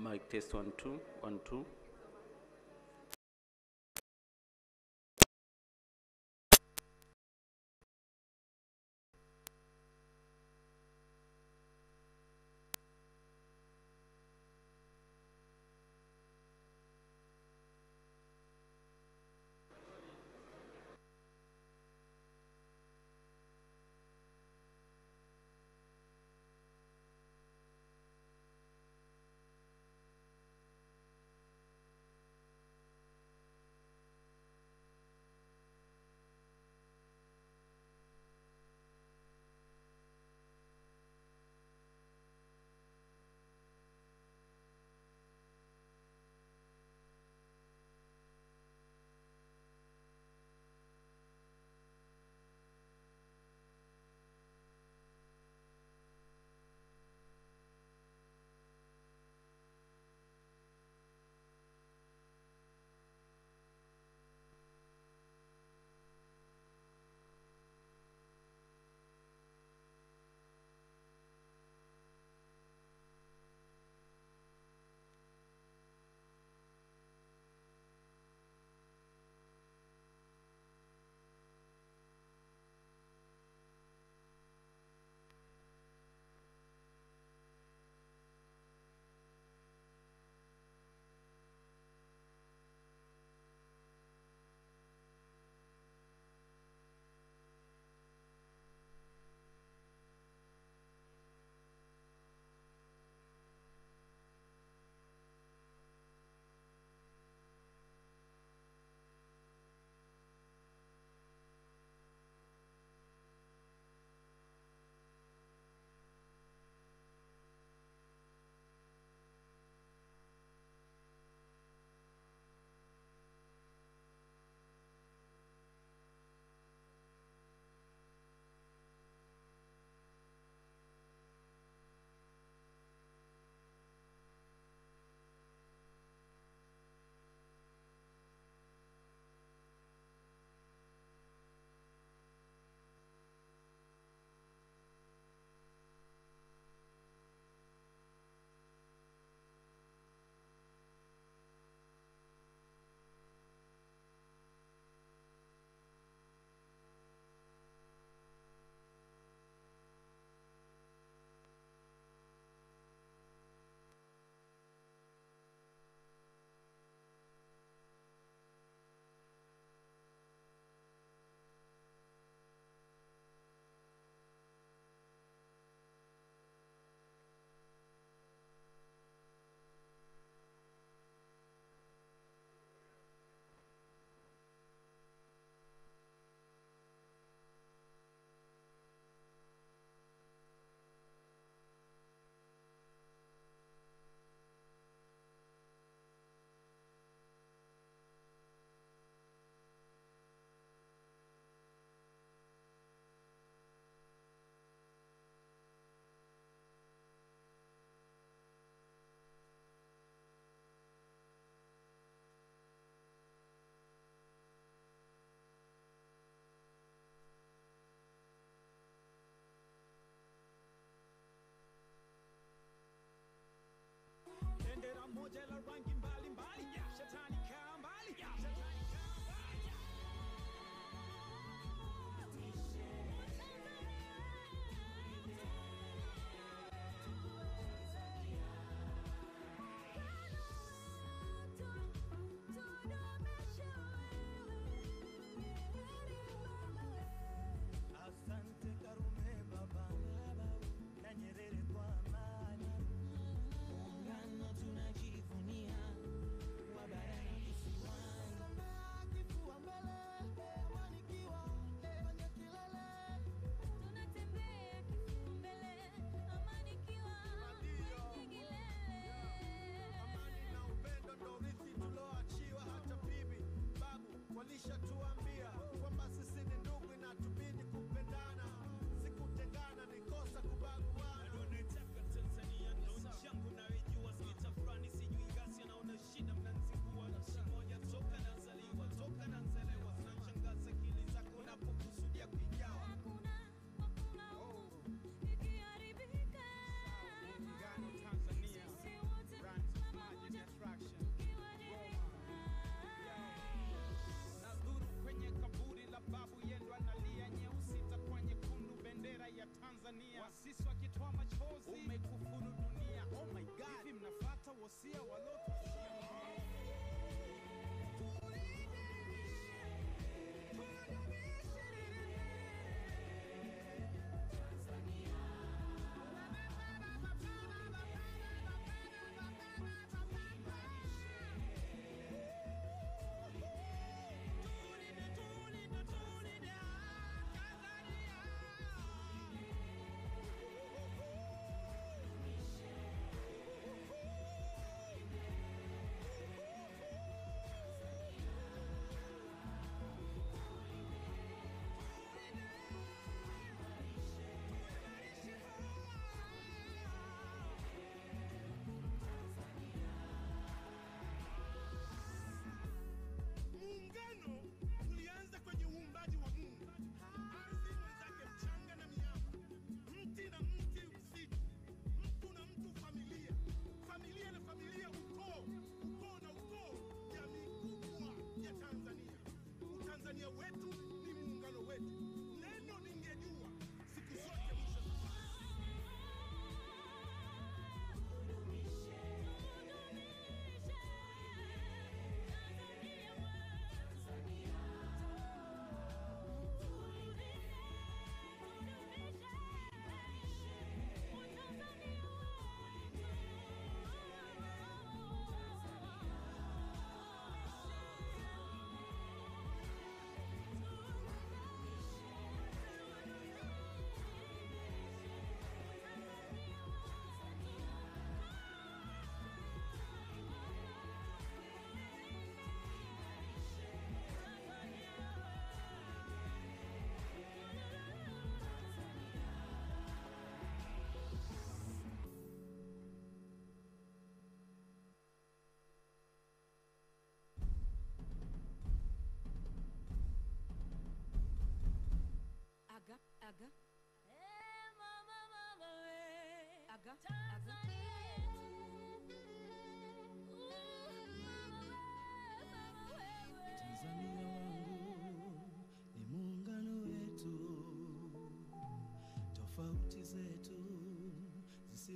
Mic test 1 2 1 2.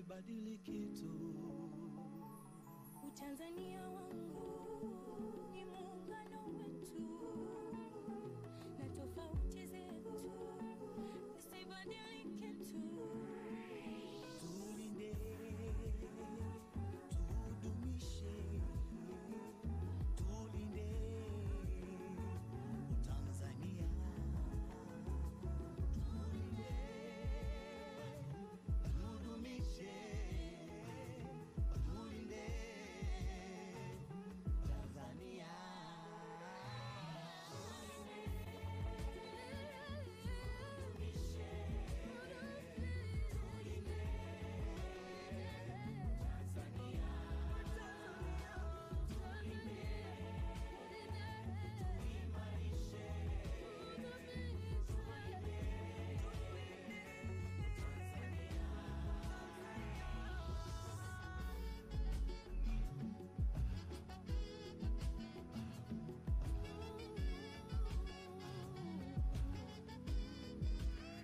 tusibadili kitu. Utanzania wangu ni muungano wetu, na tofauti zetu tusibadilike tu. Tulinde, tudumishe, tulinde Utanzania. Tulinde, tudumishe, tulinde Tanzania.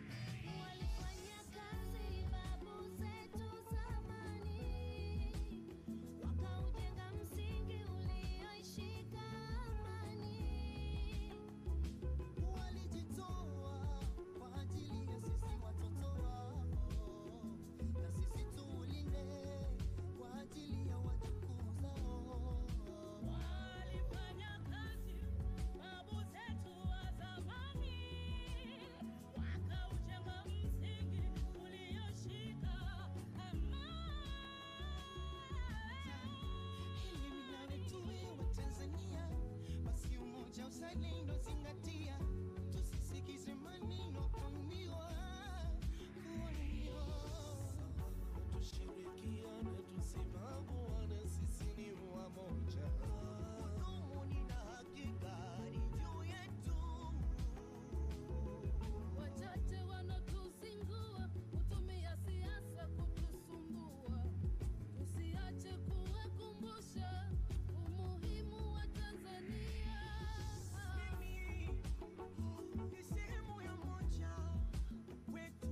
Walifanya kazi babu zetu zamani, wakaujenga msingi ulioishika amani. Walijitoa kwa ajili ya sisi watoto wao, na sisi tulinde kwa ajili ya wajukuu zao. Walifanya kazi babu zetu wa zamani, wakaujenga msingi ulioshika amani. Ili mimi nawe tuwe Watanzania, basi umoja uzalendo zingatia, tusisikize maneno kuambiwa. Tushirikiane, tusibaguane, sisi ni wamoja. Udumuni na hakika ni juu yetu. Wachache wanatusingua, kutumia siasa kutusumbua. Tusiache kuwakumbusha umuhimu wa Tanzania. Mimi ni sehemu ya moja wetu.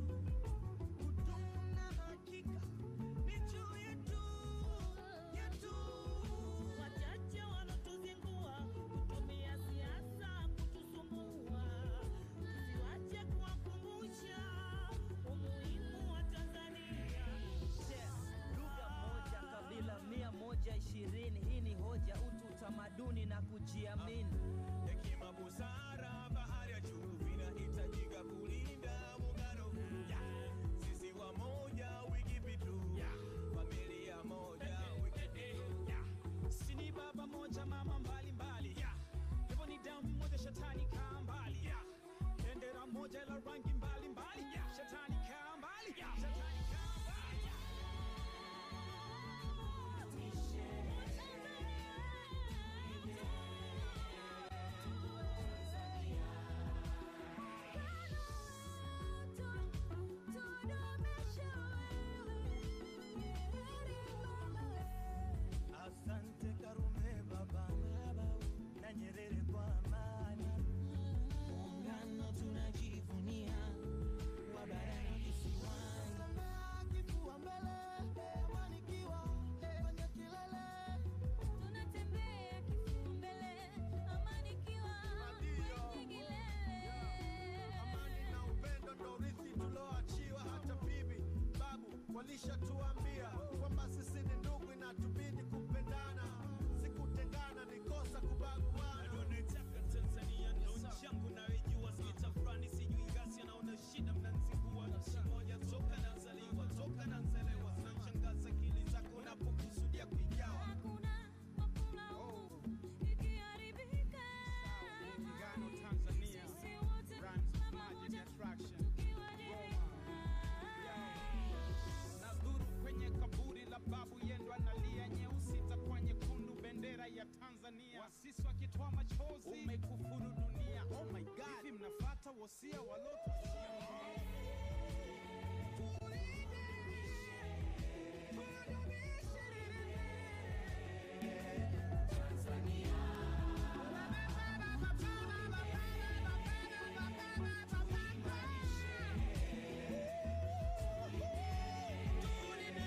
Udumu na hakika ni juu yetu, yetu. Wachache wanatuzingua, kutumia siasa kutusumbua. Tusiache kuwakumbusha umuhimu wa Tanzania. Lugha moja, kabila 120. Hii ni hoja, utu, utamaduni na kujiamini. Hekima, busara, bahari ya juu vinahitajika kulinda muungano huu. Sisi wamoja, wiki pitu. Familia moja, wiki pitu. Sini baba moja mama mbali mbali, hivyo ni damu moja shetani kaa mbali, bendera moja ila rangi mbali mbali, shetani kaa mbali, shetani kaa mbali. Asante Karume baba na Nyerere kwa amani. Muungano tunajivunia, wa bara na visiwani. Kifua mbele, amanikiwa kwenye kilele. Tunatembea kifua mbele, amanikiwa kwenye kilele. Amani na upendo ndo urithi tuloachiwa. Hata bibi babu walishatuambia kwamba sisi ni ndugu, inatubidi kupendana, sikutengana, ni kosa kubaguana. Nataka Tanzania ndo nchi yangu naijua, sitafurani sijui ghasia, naona shida mnanizingua. Nchi moja toka nazaliwa, toka nazelewa, zinashangaza akili zako unapokusudia kuigawa. Hakuna ikiharibika. Muungano Tanzania Sisi wote runs pamoja, Magic Attraction. tukiwajibika. Nadhuru kwenye kaburi la babu yendo analia, nyeusi itakuwa nyekundu, bendera ya Tanzania. Wasisi wakitoa machozi, umekufuru dunia. Oh my God, hivi mnafuata wosia walotuachia? Tulinde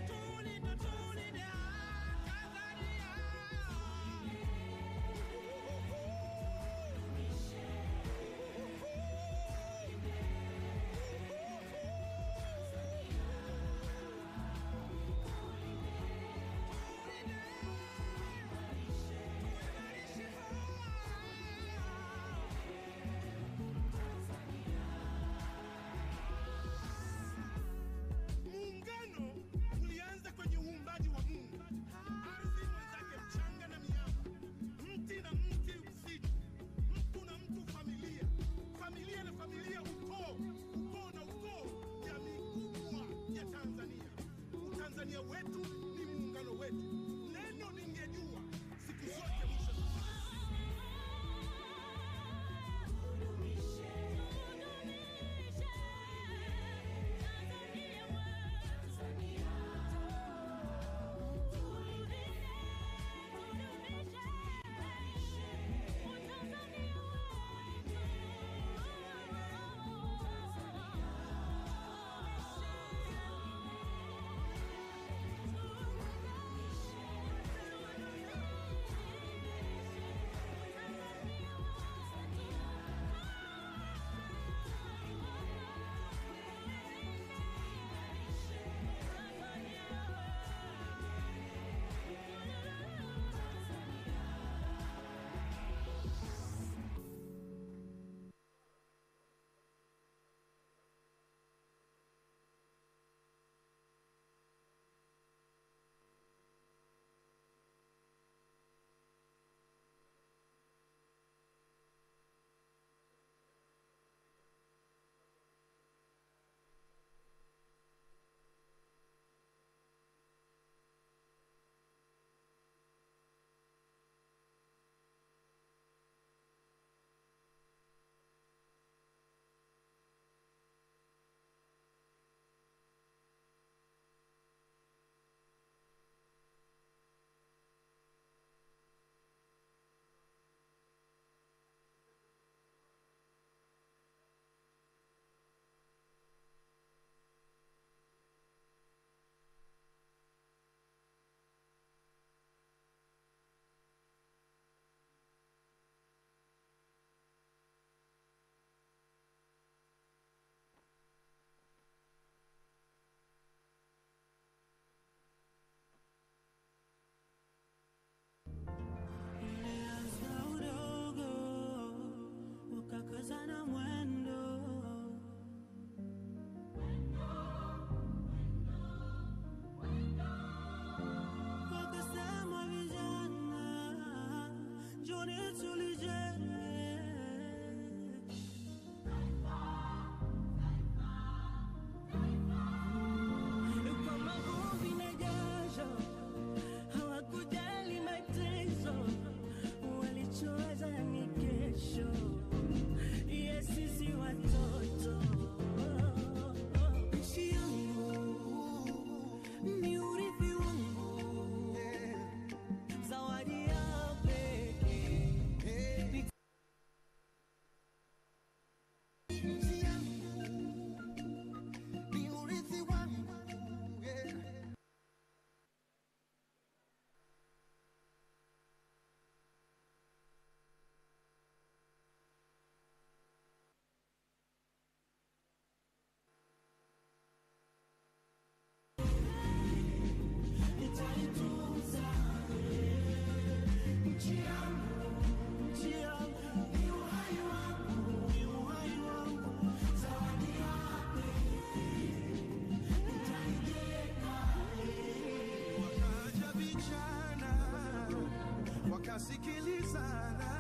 wakasikilizana,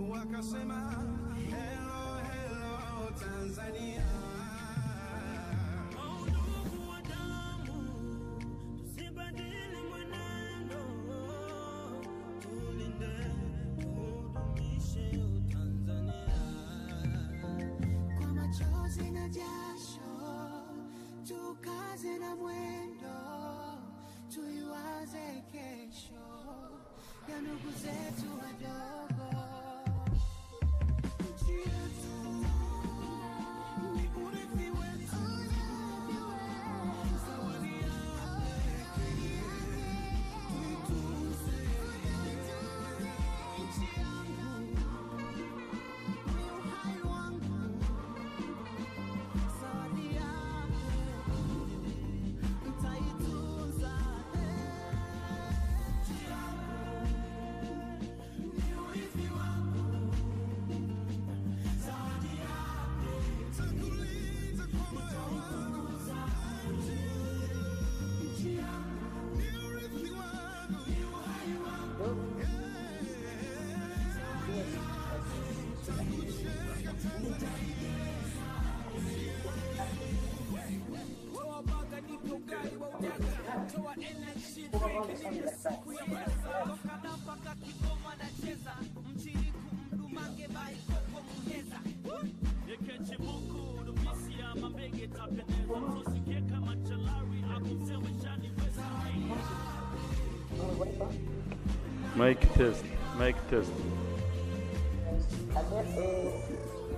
wakasema hello, hello Tanzania. Ndugu wa damu, tusibadili mwenendo, tulinde, tudumishe Tanzania. Kwa machozi na jasho, tukaze na mwendo, tuiwaze kesho ya ndugu zetu wadogo. Nchi yetu ni urithi wetu, zawadi ya pekee, tuitunze. Nchi yangu ni uhai wangu, zawadi ya pekee, nitaitunza. Nchi yangu ni urithi wangu, zawadi yake Tanguliza kwa moyo wangu, nchi yangu ni urithi wangu, ni uhai wangu. Toa baga nipe ugali wa ujaga, toa energy drink nipe siku ya meza. Toka na mpaka Kigoma nacheza, mchiriku mdumange bai koko muheza. Yeke chibuku, dubisi ya mambege tapendeza. Msosike kama chalari, akusewe shani wesa. Mic test, mic test.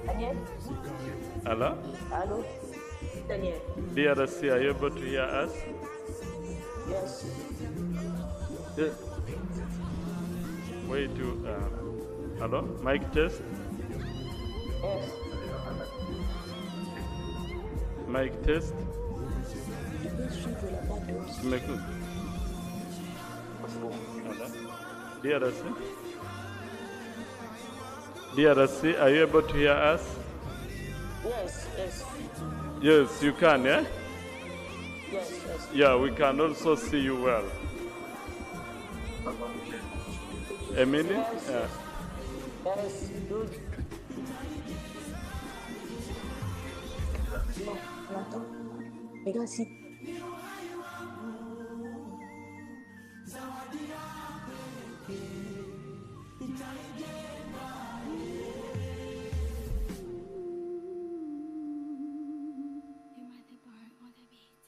Daniel? Hello? Allô? Daniel? DRC, are you able to hear us? Yes. Yeah. Wait to, hello? Mic test? Yes. Mic test? Tu peux suivre la page aussi. Tu m'écoutes? Hello? DRC? DRC, are you able to hear us? Yes, yes. Yes, you can, yeah? Yes, yes. Yeah, we can also see you well. Emily? Yeah. Yes, good. Non, on attend. Regarde ici. You might be born on the beat.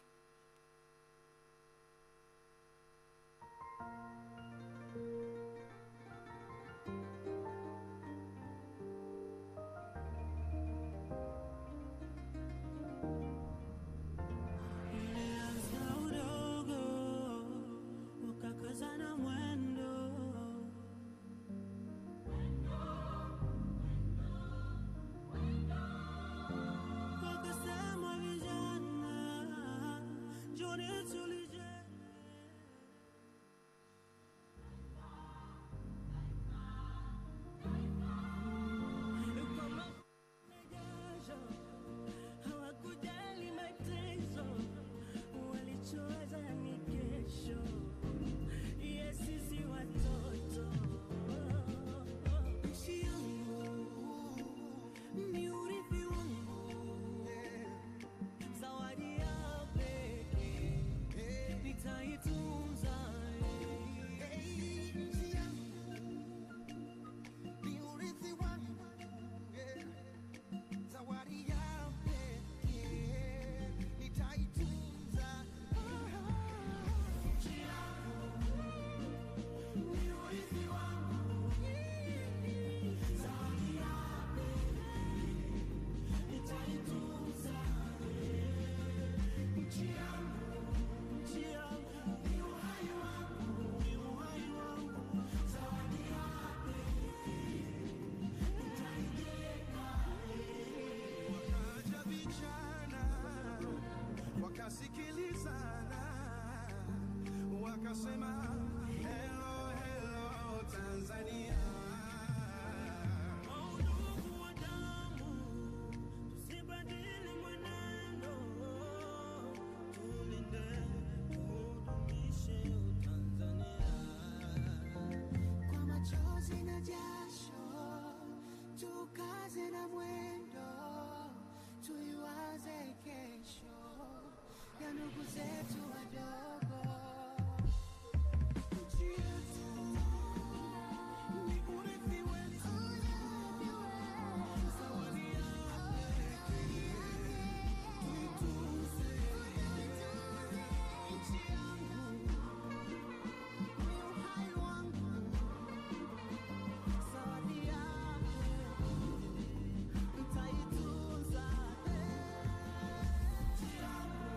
ndugu zetu wadogo. Nchi yetu ni urithi wetu, zawadi yake tuitunze. Nchi yangu ni uhai wangu, zawadi yake nitaitunza. Nchi yangu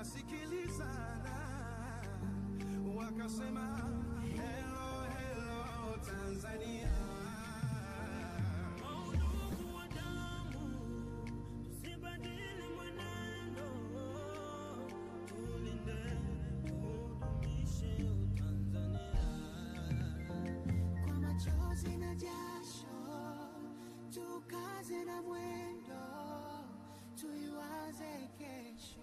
wakasikilizana, wakasema hello hello Tanzania. Ndugu wa damu, tusibadili mwenendo, tulinde, tudumishe Utanzania. Kwa machozi na jasho, tukaze na mwendo, tuiwaze kesho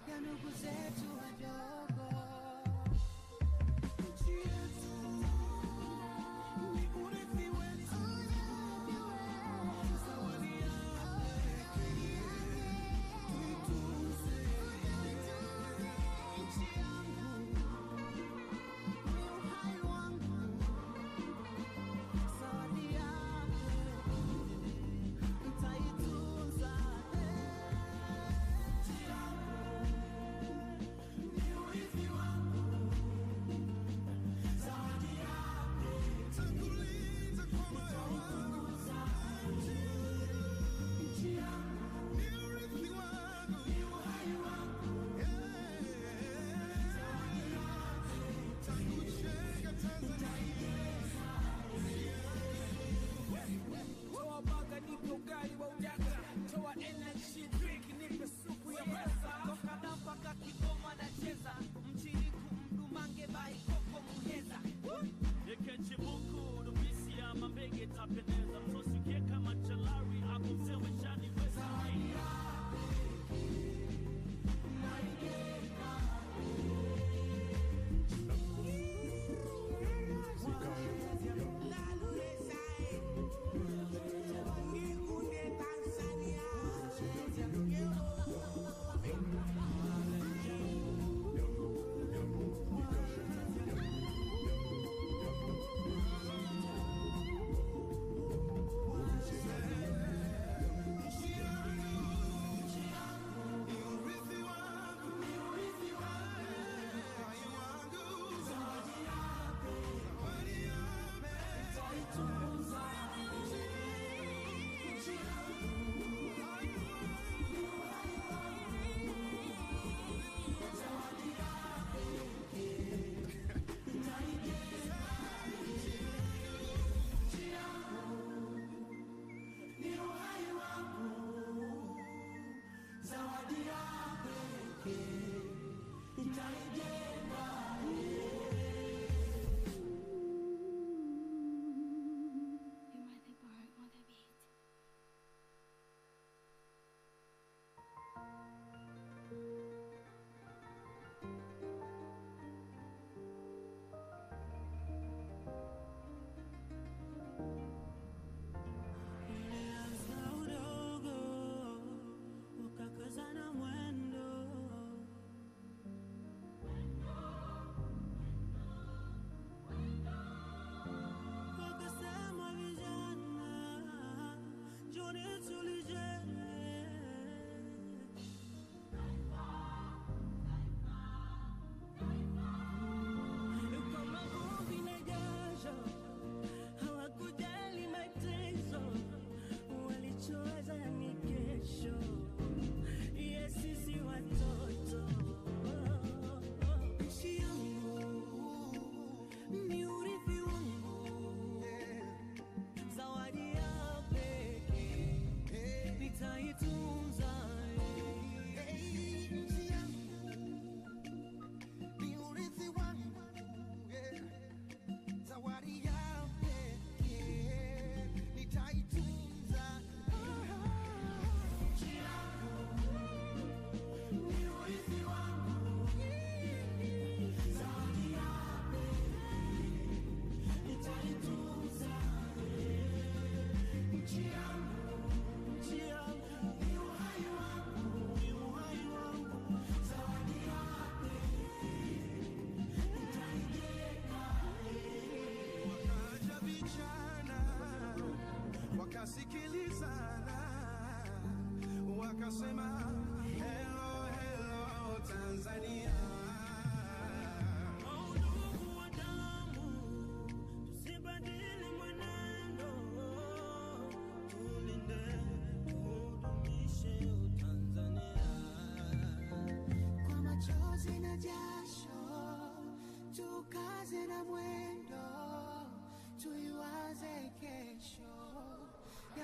ya ndugu zetu wadogo. Nchi yetu ni urithi wetu, zawadi yake tuitunze. Nchi yangu ni uhai wangu, zawadi yake nitaitunza. Nchi yangu ni urithi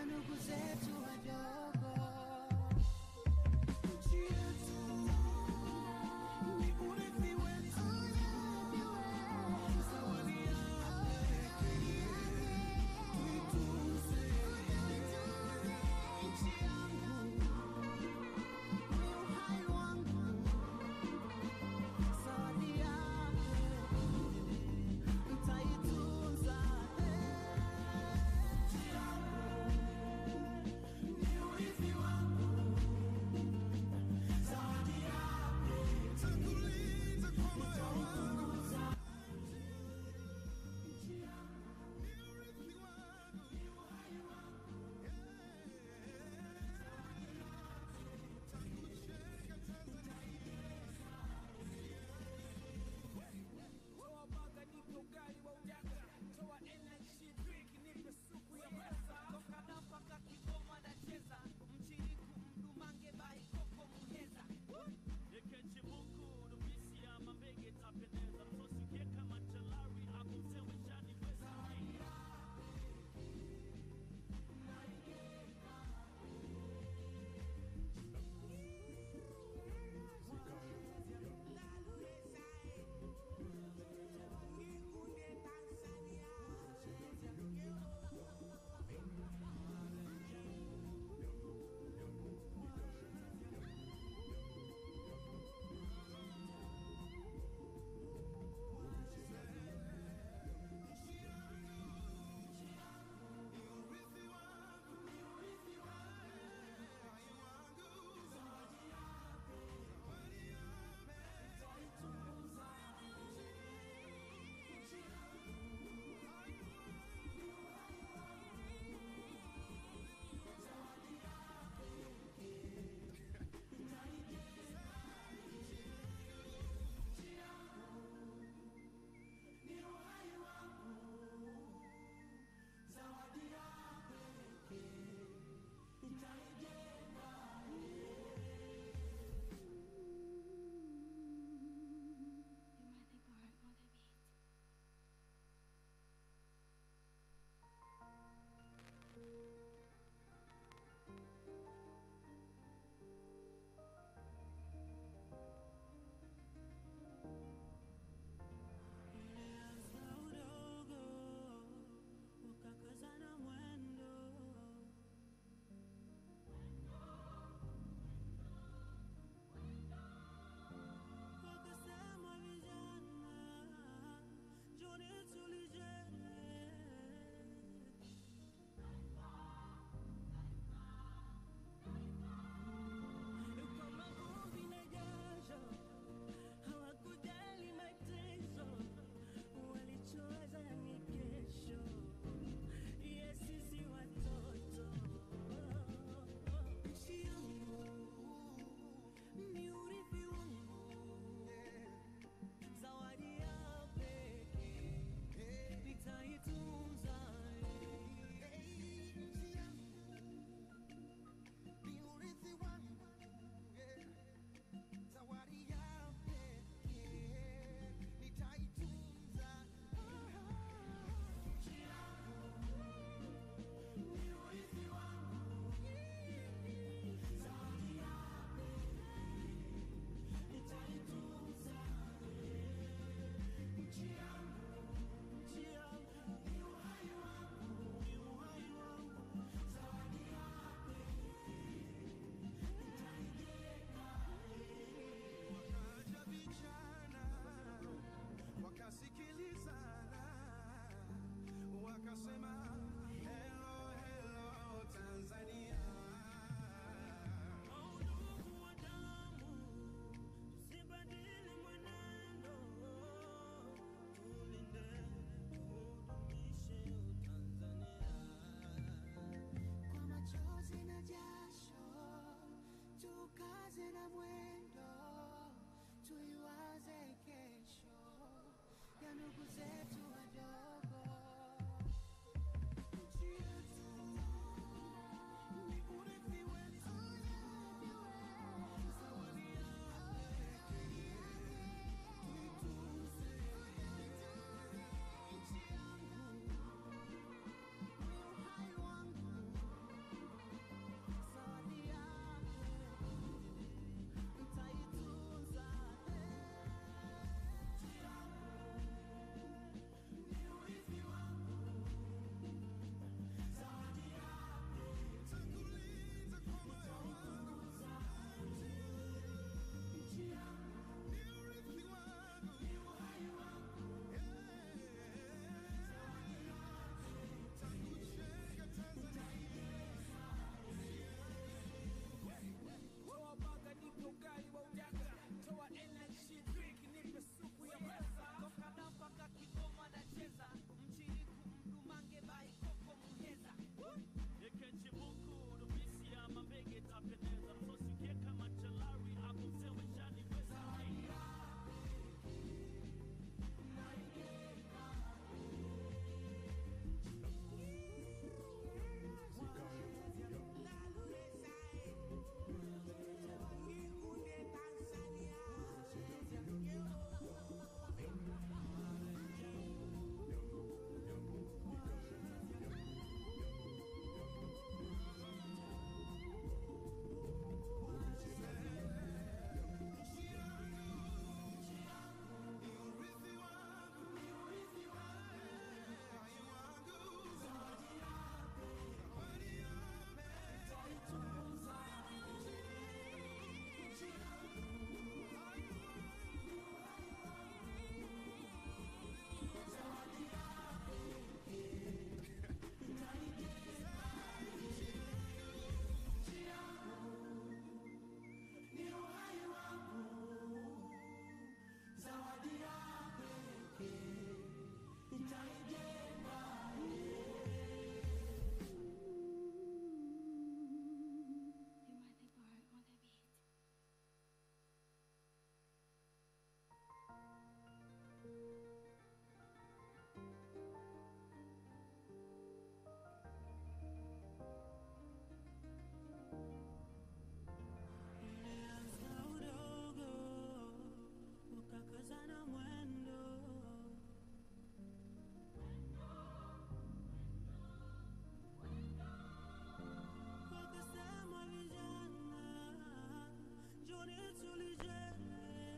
ndugu zetu wadogo. Nchi yetu ni urithi wetu, zawadi yake tuitunze. Nchi yangu ni uhai wangu, zawadi yako nitaitunza. Nchi yangu ni urithi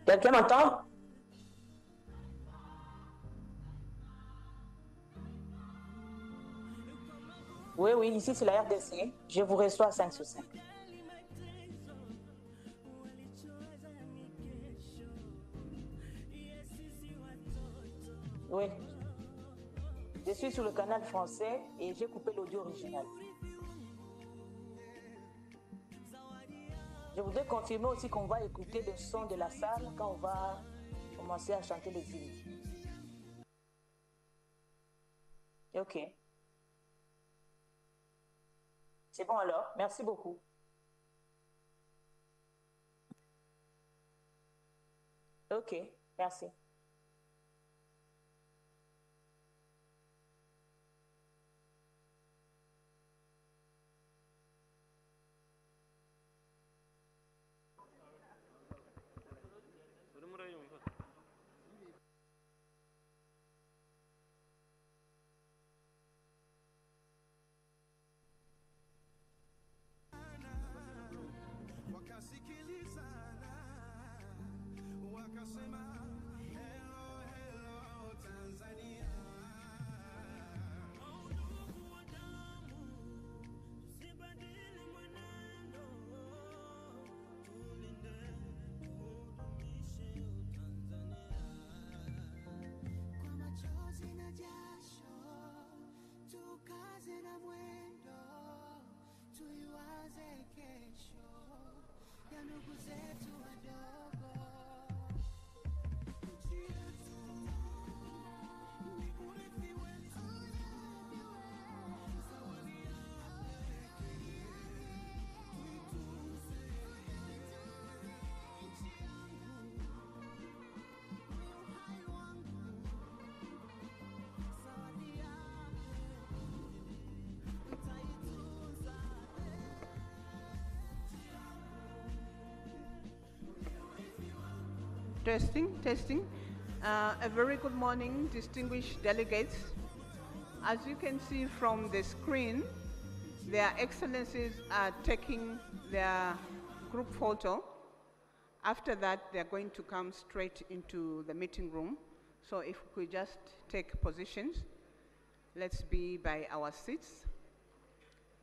Quelqu'un m'entend? Oui, oui, ici c'est la RDC. Je vous reçois à 5 sur 5. Oui. Je suis sur le canal français et j'ai coupé l'audio original. Je voudrais confirmer aussi qu'on va écouter le son de la salle quand on va commencer à chanter les hymnes. Ok. C'est bon alors, merci beaucoup. Ok, merci. Wakasikilizana, wakasema hello, hello, Tanzania. Ndugu wa damu, tusibadili mwenendo, tulinde, tudumishe Utanzania. Kwa machozi na jasho, tukaze na mwendo, tuiwaze kesho ya ndugu zetu wadogo. Nchi yetu ni urithi wetu, zawadi yake tuitunze. Nchi yangu ni uhai wangu, zawadi yake nitaitunza. Testing. A very good morning, distinguished delegates. As you can see from the screen, their excellencies are taking their group photo. After that, they're going to come straight into the meeting room. So if we could just take positions, let's be by our seats.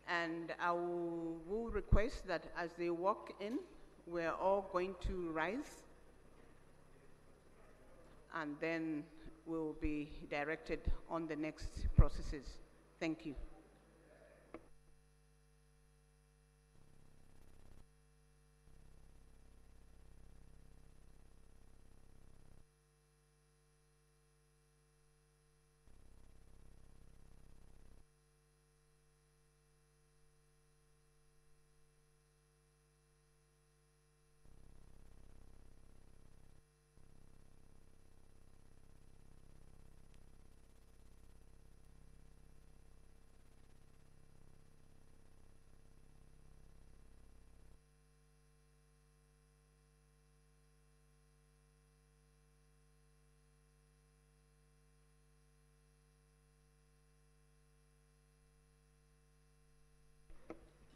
And I will request that as they walk in, we're all going to rise, and then we'll be directed on the next processes. Thank you.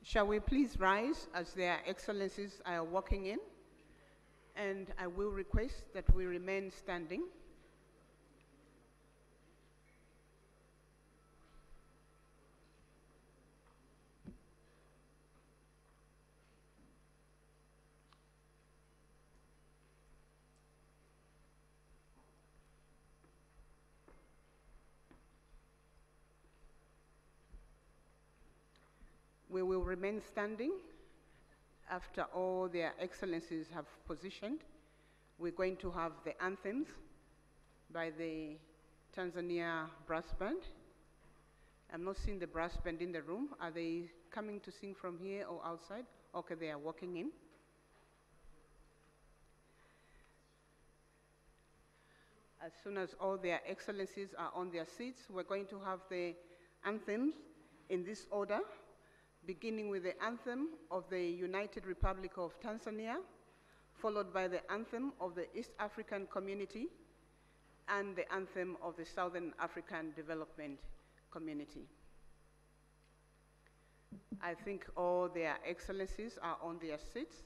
Shall we please rise as their excellencies are walking in? And I will request that we remain standing. We will remain standing after all their excellencies have positioned. We're going to have the anthems by the Tanzania brass band. I'm not seeing the brass band in the room. Are they coming to sing from here or outside? Okay, they are walking in. As soon as all their excellencies are on their seats, we're going to have the anthems in this order, beginning with the anthem of the United Republic of Tanzania, followed by the anthem of the East African Community, and the anthem of the Southern African Development Community. I think all their excellencies are on their seats.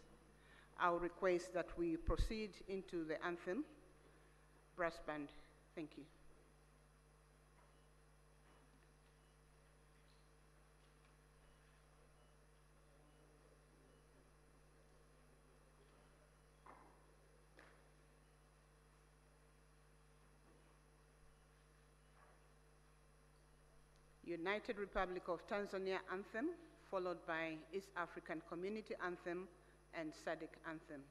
I'll request that we proceed into the anthem. Brass band, thank you. United Republic of Tanzania anthem, followed by East African Community anthem and Sadc anthem.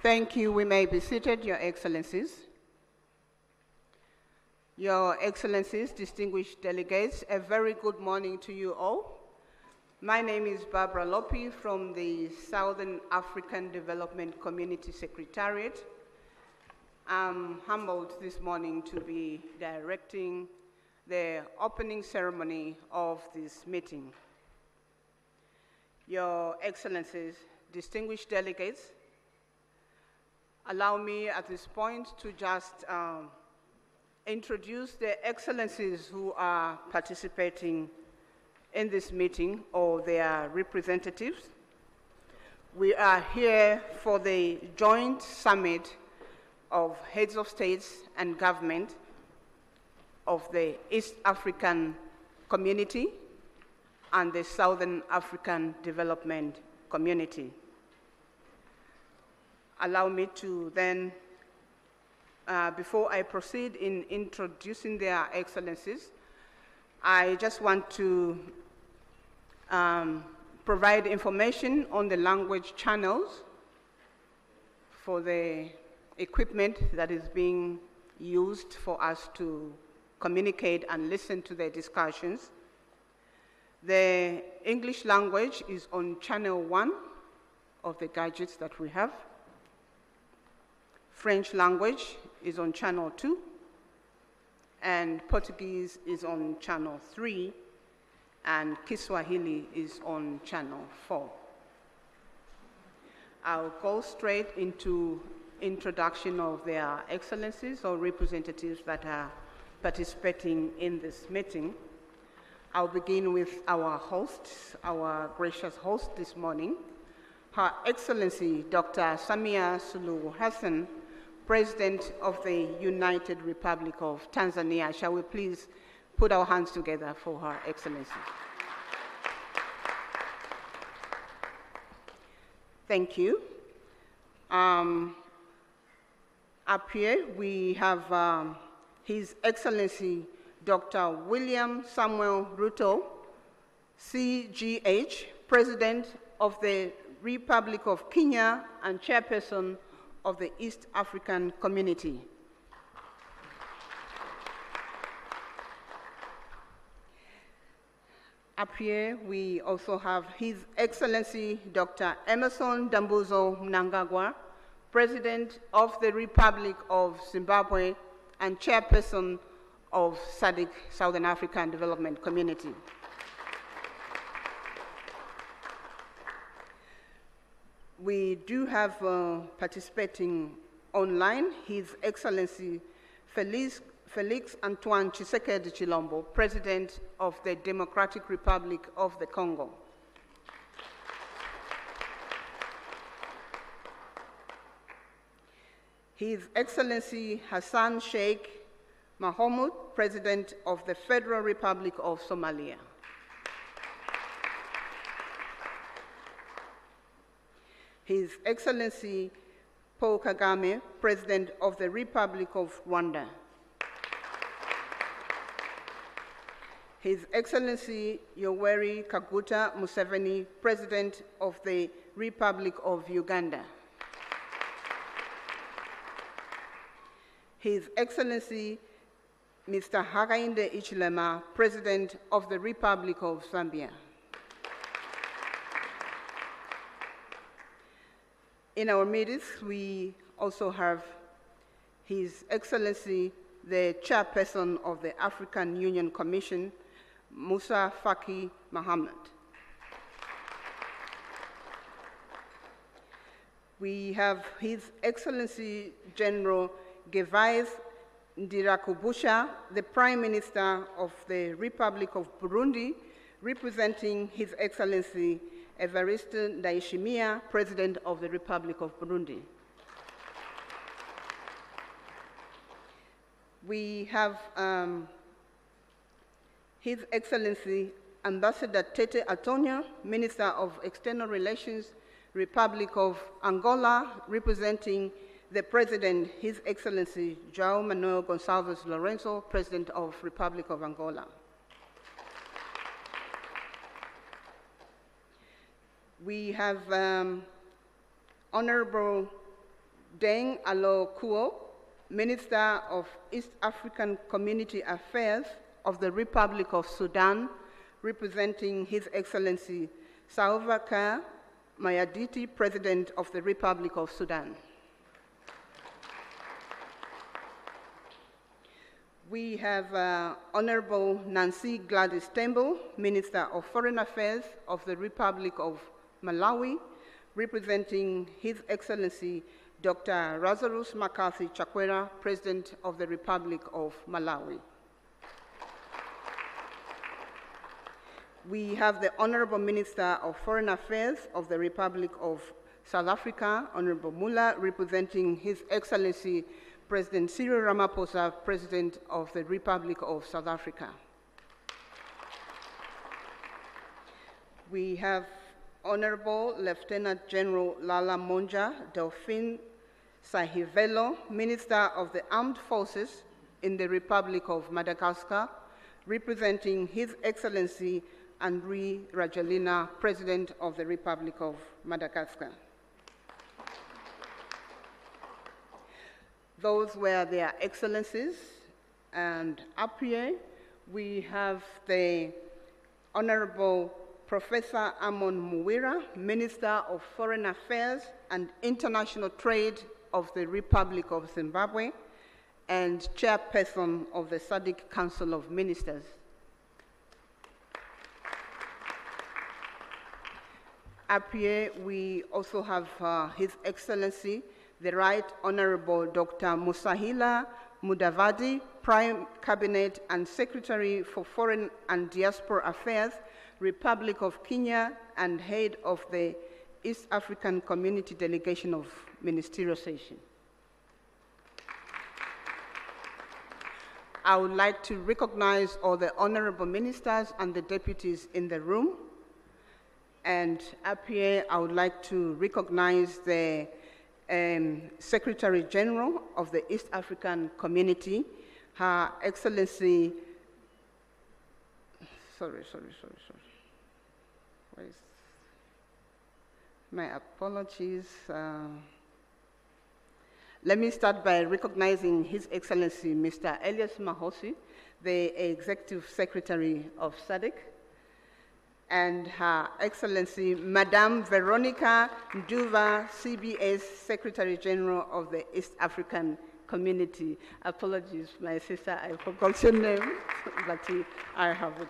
Thank you. We may be seated, Your Excellencies. Your Excellencies, distinguished delegates, a very good morning to you all. My name is Barbara Lopi from the Southern African Development Community Secretariat. I'm humbled this morning to be directing the opening ceremony of this meeting. Your Excellencies, distinguished delegates, allow me at this point to just introduce the excellencies who are participating in this meeting or their representatives. We are here for the joint summit of heads of states and government of the East African Community and the Southern African Development Community. Allow me to then, before I proceed in introducing their excellencies, I just want to provide information on the language channels for the equipment that is being used for us to communicate and listen to the discussions. The English language is on channel 1 of the gadgets that we have. French language is on channel 2, and Portuguese is on channel 3, and Kiswahili is on channel 4. I'll go straight into introduction of their excellencies or representatives that are participating in this meeting. I'll begin with our hosts, our gracious host this morning, Her Excellency Dr. Samia Suluhu Hassan, President of the United Republic of Tanzania. Shall we please put our hands together for Her Excellency? Thank you. Up here we have His Excellency Dr. William Samuel Ruto, CGH, President of the Republic of Kenya and Chairperson of the East African Community. Up here, we also have His Excellency Dr. Emerson Dambuzo Mnangagwa, President of the Republic of Zimbabwe and Chairperson of Sadc, Southern African Development Community. We do have participating online His Excellency Felix Antoine Tshisekedi Chilombo, President of the Democratic Republic of the Congo. His Excellency Hassan Sheikh Mohamud, President of the Federal Republic of Somalia. His Excellency Paul Kagame, President of the Republic of Rwanda. His Excellency Yoweri Kaguta Museveni, President of the Republic of Uganda. His Excellency Mr. Hakainde Hichilema, President of the Republic of Zambia. In our midst, we also have His Excellency, the Chairperson of the African Union Commission, Musa Faki Mohammed. We have His Excellency General Gervais Ndirakubusha, the Prime Minister of the Republic of Burundi, representing His Excellency Evariste Ndayishimiye, President of the Republic of Burundi. We have His Excellency Ambassador Tete Antonio, Minister of External Relations, Republic of Angola, representing the President, His Excellency João Manuel Gonçalves Lourenço, President of Republic of Angola. We have Honorable Deng Alo Kuo, Minister of East African Community Affairs of the Republic of Sudan, representing His Excellency Salva Kiir Mayarditi, President of the Republic of Sudan. We have Honorable Nancy Gladys Tembo, Minister of Foreign Affairs of the Republic of Malawi, representing His Excellency Dr. Lazarus McCarthy Chakwera, President of the Republic of Malawi. We have the Honorable Minister of Foreign Affairs of the Republic of South Africa, Honorable Mula, representing His Excellency President Cyril Ramaphosa, President of the Republic of South Africa. We have Honorable Lieutenant General Lala Monja Delphine Sahivelo, Minister of the Armed Forces in the Republic of Madagascar, representing His Excellency Andry Rajoelina, President of the Republic of Madagascar. Those were their excellencies, and up here we have the Honorable Professor Amon Muwira, Minister of Foreign Affairs and International Trade of the Republic of Zimbabwe, and Chairperson of the Sadc Council of Ministers. Up here we also have His Excellency, the Right Honorable Dr. Musahila Mudavadi, Prime Cabinet and Secretary for Foreign and Diaspora Affairs, Republic of Kenya, and Head of the East African Community Delegation of Ministerial Session. I would like to recognize all the honorable ministers and the deputies in the room. And up here, I would like to recognize the Secretary General of the East African Community, Her Excellency, sorry. Where is, my apologies. Let me start by recognizing His Excellency, Mr. Elias Mahosi, the Executive Secretary of Sadc, and Her Excellency, Madame Veronica Nduva, CBS Secretary General of the East African Community. Apologies, my sister, I forgot your name, but I have it.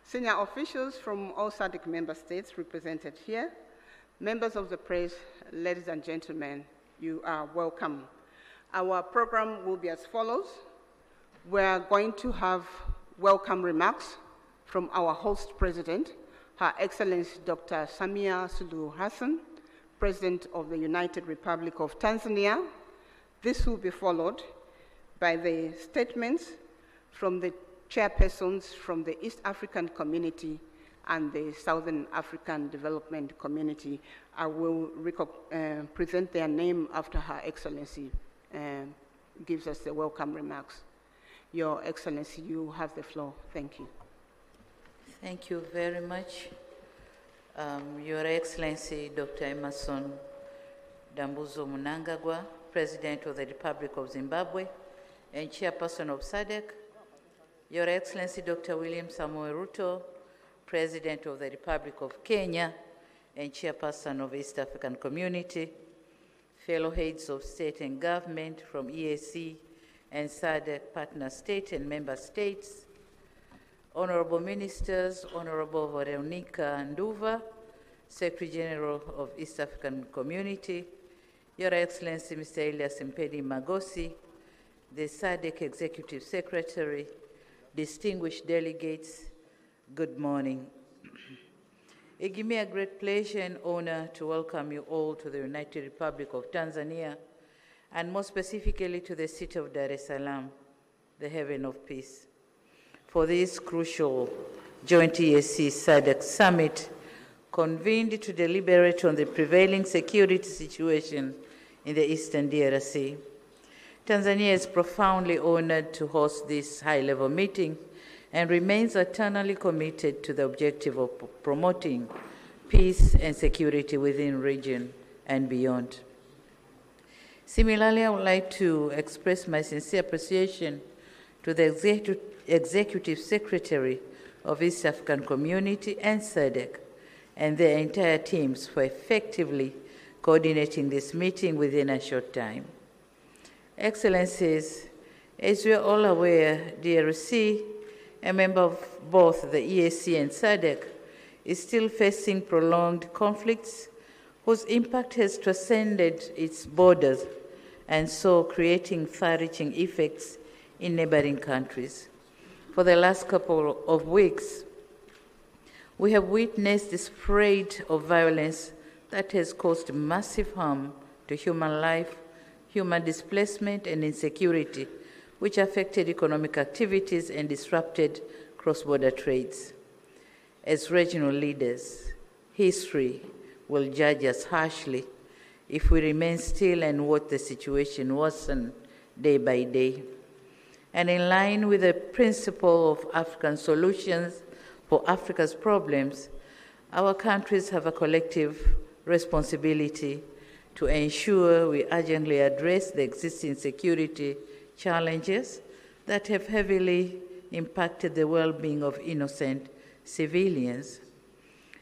Senior officials from all SADC member states represented here, members of the press, ladies and gentlemen, you are welcome. Our program will be as follows. We are going to have welcome remarks from our host president, Her Excellency Dr. Samia Suluhu Hassan, President of the United Republic of Tanzania. This will be followed by the statements from the chairpersons from the East African Community and the Southern African Development Community. I will present their name after Her Excellency gives us the welcome remarks. Your Excellency, you have the floor. Thank you. Thank you very much. Your Excellency, Dr. Emerson Dambuzo Mnangagwa, President of the Republic of Zimbabwe and Chairperson of SADC. Your Excellency, Dr. William Samoei Ruto, President of the Republic of Kenya and Chairperson of East African Community. Fellow heads of state and government from EAC and SADC partner state and member states. Honorable Ministers, Honorable Veronica Nduva, Secretary General of East African Community, Your Excellency Mr. Elias Mpedi Magosi, the SADC Executive Secretary, distinguished delegates, good morning. It gives me a great pleasure and honor to welcome you all to the United Republic of Tanzania, and more specifically to the city of Dar es Salaam, the haven of peace, for this crucial joint EAC SADC summit convened to deliberate on the prevailing security situation in the Eastern DRC. Tanzania is profoundly honored to host this high-level meeting and remains eternally committed to the objective of promoting peace and security within the region and beyond. Similarly, I would like to express my sincere appreciation to the Executive Secretary of East African Community and Sadc and their entire teams for effectively coordinating this meeting within a short time. Excellencies, as we are all aware, DRC, a member of both the EAC and Sadc, is still facing prolonged conflicts whose impact has transcended its borders and so creating far-reaching effects in neighboring countries. For the last couple of weeks, we have witnessed the spread of violence that has caused massive harm to human life, human displacement, and insecurity, which affected economic activities and disrupted cross-border trades. As regional leaders, history will judge us harshly if we remain still and watch the situation worsen day by day. And in line with the principle of African solutions for Africa's problems, our countries have a collective responsibility to ensure we urgently address the existing security challenges that have heavily impacted the well-being of innocent civilians.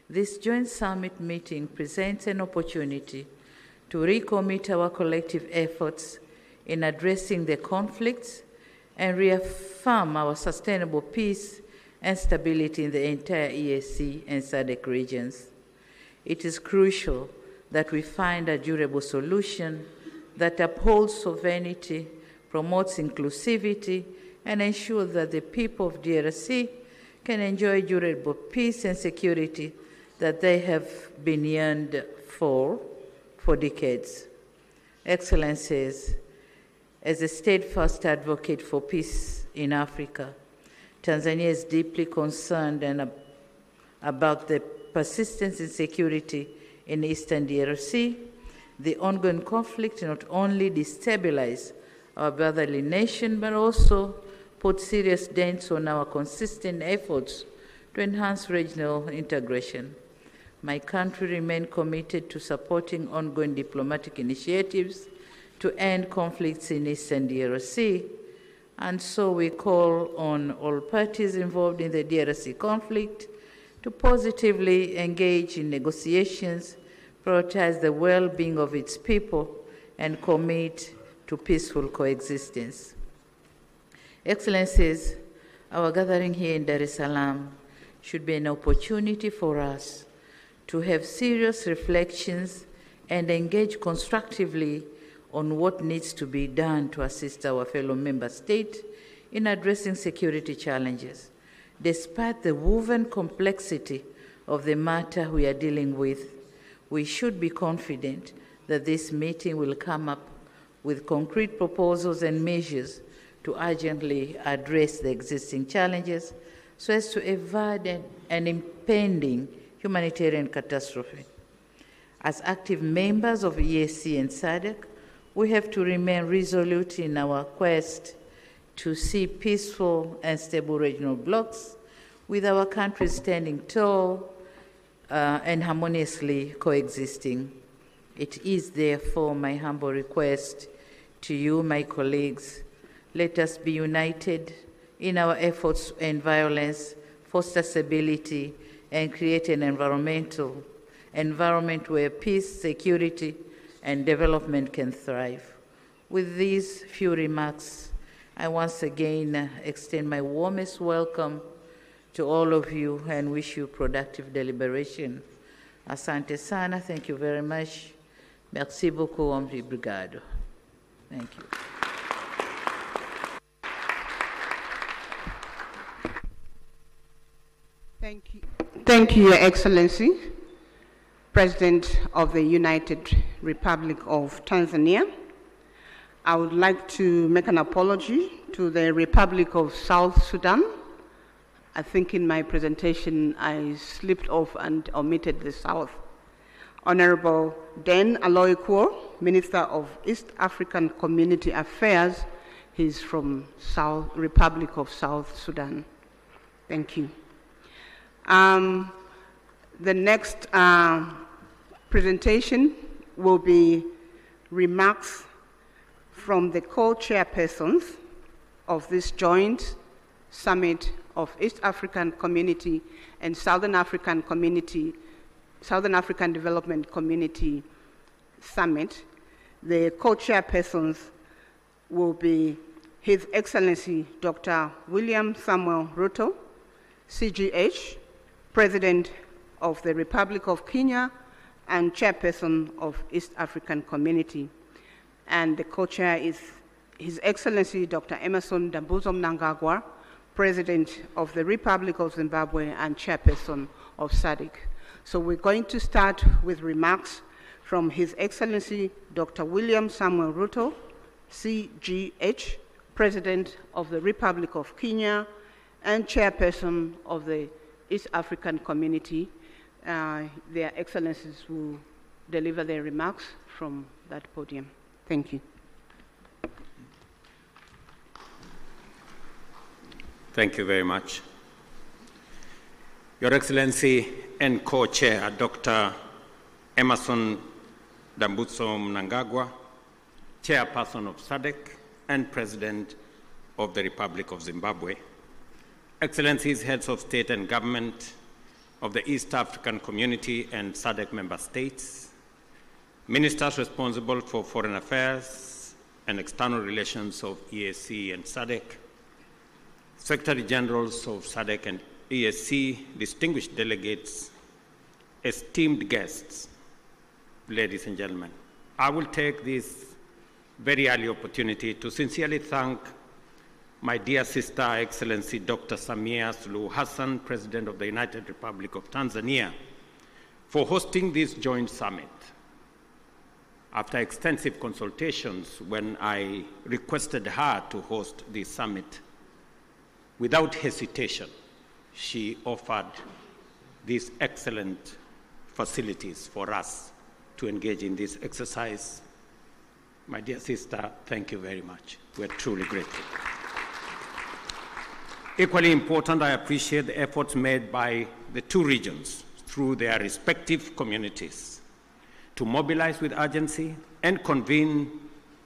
This joint summit meeting presents an opportunity to recommit our collective efforts in addressing the conflicts and reaffirm our sustainable peace and stability in the entire EAC and SADC regions. It is crucial that we find a durable solution that upholds sovereignty, promotes inclusivity, and ensures that the people of DRC can enjoy durable peace and security that they have been yearned for decades. Excellencies, as a steadfast advocate for peace in Africa, Tanzania is deeply concerned about the persistent insecurity in Eastern DRC. The ongoing conflict not only destabilizes our brotherly nation, but also put serious dents on our consistent efforts to enhance regional integration. My country remains committed to supporting ongoing diplomatic initiatives to end conflicts in Eastern DRC, and so we call on all parties involved in the DRC conflict to positively engage in negotiations, prioritize the well-being of its people, and commit to peaceful coexistence. Excellencies, our gathering here in Dar es Salaam should be an opportunity for us to have serious reflections and engage constructively on what needs to be done to assist our fellow member states in addressing security challenges. Despite the woven complexity of the matter we are dealing with, we should be confident that this meeting will come up with concrete proposals and measures to urgently address the existing challenges so as to avoid an impending humanitarian catastrophe. As active members of EAC and SADC, we have to remain resolute in our quest to see peaceful and stable regional blocs with our countries standing tall and harmoniously coexisting. It is therefore my humble request to you, my colleagues, let us be united in our efforts to end violence, foster stability, and create an environment where peace, security, and development can thrive. With these few remarks, I once again extend my warmest welcome to all of you and wish you productive deliberation. Asante sana, thank you very much. Merci beaucoup, obrigado. Thank you. Thank you. Thank you, Your Excellency, President of the United Republic of Tanzania. I would like to make an apology to the Republic of South Sudan. I think in my presentation I slipped off and omitted the South. Honorable Den Aloy Kuo, Minister of East African Community Affairs. He's from Republic of South Sudan. Thank you. The next presentation will be remarks from the co-chairpersons of this joint summit of East African Community and Southern African Development Community Summit. The co-chairpersons will be His Excellency Dr. William Samuel Ruto, CGH, President of the Republic of Kenya and Chairperson of East African Community. And the co-chair is His Excellency Dr. Emmerson Dambuzo Mnangagwa, President of the Republic of Zimbabwe and Chairperson of Sadc. So we're going to start with remarks from His Excellency Dr. William Samuel Ruto, CGH, President of the Republic of Kenya and Chairperson of the East African Community. Their Excellencies will deliver their remarks from that podium. Thank you. Thank you very much. Your Excellency and Co-Chair, Dr. Emmerson Dambuzo Mnangagwa, Chairperson of Sadc and President of the Republic of Zimbabwe, Excellencies, Heads of State and Government of the East African Community and Sadc member states, Ministers responsible for Foreign Affairs and External Relations of EAC and Sadc, Secretary Generals of Sadc and EAC, distinguished delegates, esteemed guests, ladies and gentlemen, I will take this very early opportunity to sincerely thank my dear sister, Excellency Dr. Samia Suluhu Hassan, President of the United Republic of Tanzania, for hosting this joint summit. After extensive consultations, when I requested her to host this summit, without hesitation, she offered these excellent facilities for us to engage in this exercise. My dear sister, thank you very much. We're truly grateful. Equally important, I appreciate the efforts made by the two regions through their respective communities to mobilize with urgency and convene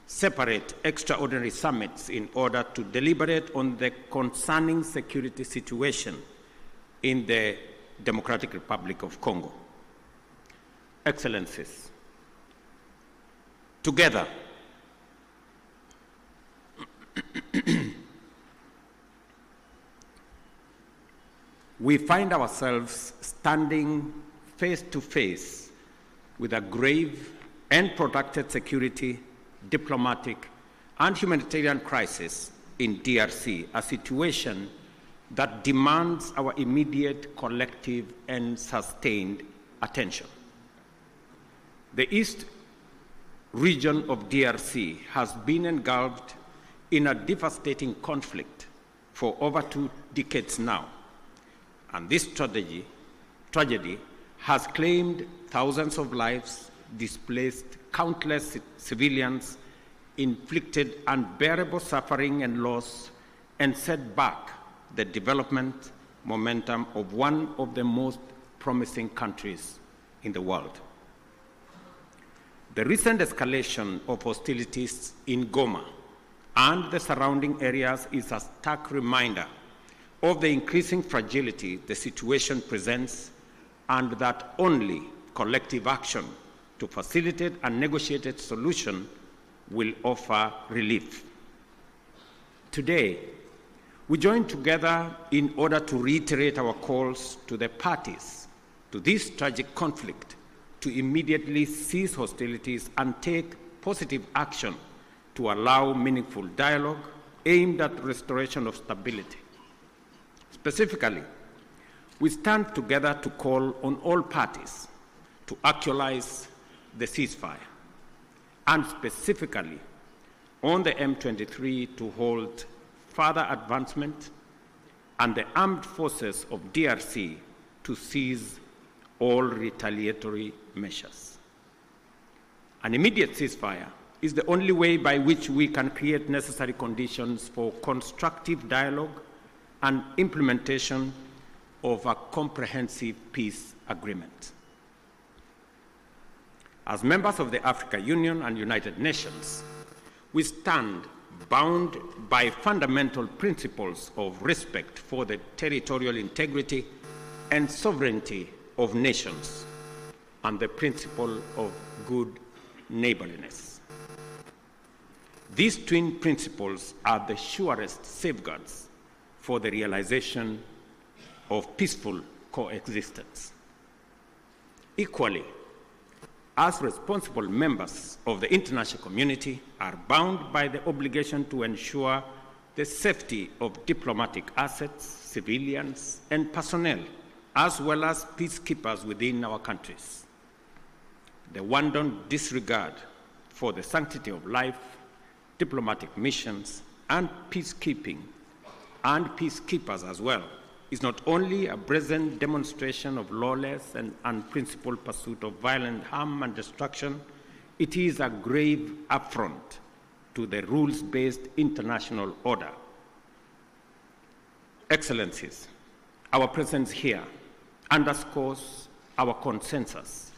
separate extraordinary summits in order to deliberate on the concerning security situation in the Democratic Republic of Congo. Excellencies, together, we find ourselves standing face to face with a grave and protracted security, diplomatic, and humanitarian crisis in DRC, a situation that demands our immediate, collective, and sustained attention. The East region of DRC has been engulfed in a devastating conflict for over 2 decades now, and this tragedy has claimed thousands of lives, displaced countless civilians, inflicted unbearable suffering and loss, and set back the development momentum of one of the most promising countries in the world. The recent escalation of hostilities in Goma and the surrounding areas is a stark reminder of the increasing fragility the situation presents, and that only collective action to facilitate a negotiated solution will offer relief. Today, we join together in order to reiterate our calls to the parties to this tragic conflict to immediately cease hostilities and take positive action to allow meaningful dialogue aimed at restoration of stability. Specifically, we stand together to call on all parties to actualize the ceasefire, and specifically on the M23 to hold further advancement and the armed forces of DRC to cease all retaliatory measures. An immediate ceasefire is the only way by which we can create necessary conditions for constructive dialogue and implementation of a comprehensive peace agreement. As members of the African Union and United Nations, we stand bound by fundamental principles of respect for the territorial integrity and sovereignty of nations and the principle of good neighborliness. These twin principles are the surest safeguards for the realization of peaceful coexistence. Equally, as responsible members of the international community are bound by the obligation to ensure the safety of diplomatic assets, civilians, and personnel, as well as peacekeepers within our countries. The wanton disregard for the sanctity of life, diplomatic missions, and peacekeeping, and peacekeepers as well, is not only a brazen demonstration of lawless and unprincipled pursuit of violent harm and destruction, it is a grave affront to the rules-based international order. Excellencies, our presence here underscores our consensus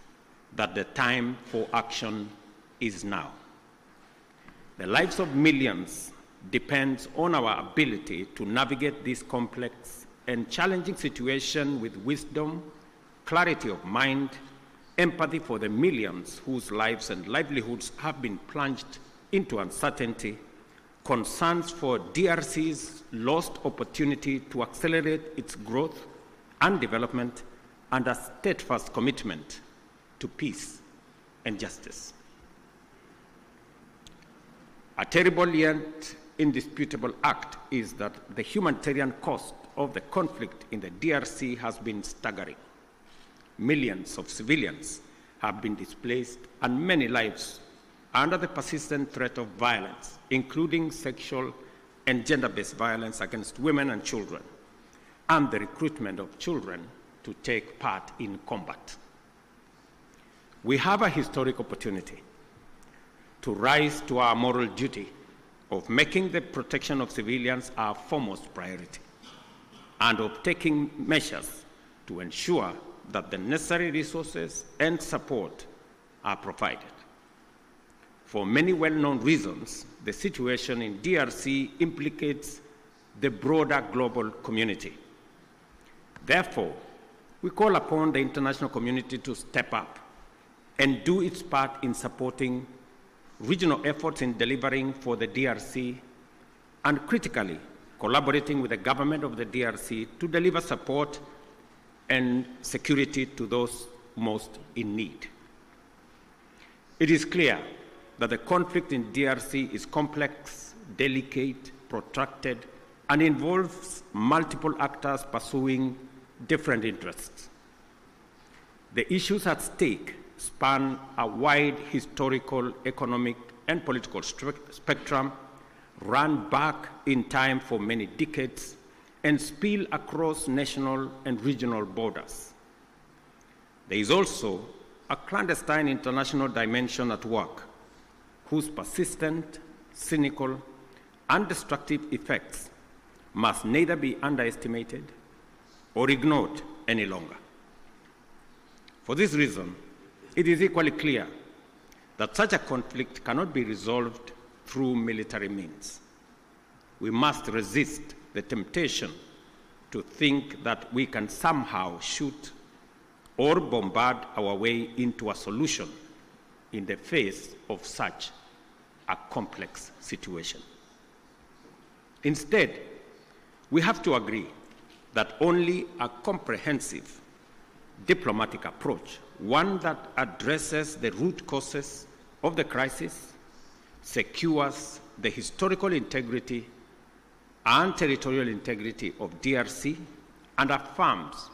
that the time for action is now. The lives of millions depends on our ability to navigate this complex and challenging situation with wisdom, clarity of mind, empathy for the millions whose lives and livelihoods have been plunged into uncertainty, concerns for DRC's lost opportunity to accelerate its growth and development, and a steadfast commitment to peace and justice. A terrible yet indisputable act is that the humanitarian cost of the conflict in the DRC has been staggering. Millions of civilians have been displaced and many lives under the persistent threat of violence, including sexual and gender-based violence against women and children, and the recruitment of children to take part in combat. We have a historic opportunity to rise to our moral duty of making the protection of civilians our foremost priority, and of taking measures to ensure that the necessary resources and support are provided. For many well-known reasons, the situation in DRC implicates the broader global community. Therefore, we call upon the international community to step up and do its part in supporting regional efforts in delivering for the DRC, and critically collaborating with the government of the DRC to deliver support and security to those most in need. It is clear that the conflict in DRC is complex, delicate, protracted, and involves multiple actors pursuing different interests. The issues at stake span a wide historical, economic, and political spectrum, run back in time for many decades, and spill across national and regional borders. There is also a clandestine international dimension at work, whose persistent, cynical, and destructive effects must neither be underestimated or ignored any longer. For this reason, it is equally clear that such a conflict cannot be resolved through military means. We must resist the temptation to think that we can somehow shoot or bombard our way into a solution in the face of such a complex situation. Instead, we have to agree that only a comprehensive diplomatic approach, one that addresses the root causes of the crisis, secures the historical integrity and territorial integrity of DRC, and affirms